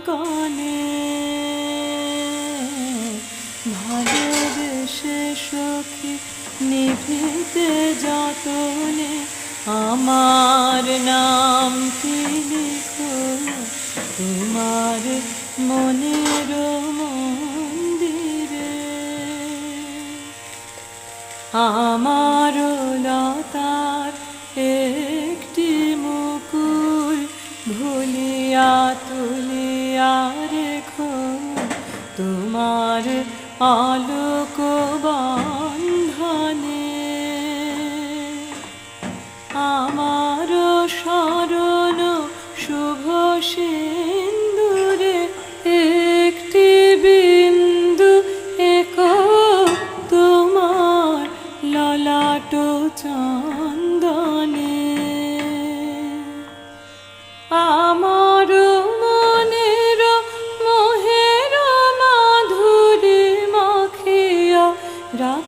কনে ভালোবেসে সখী নিভৃতে যতনে আমার নামটি লিখো তোমার মনের মন্দিরে। আমার লতার একটি মুকুল ভুলিয়া তুলিয়া রেখো তোমার আলোক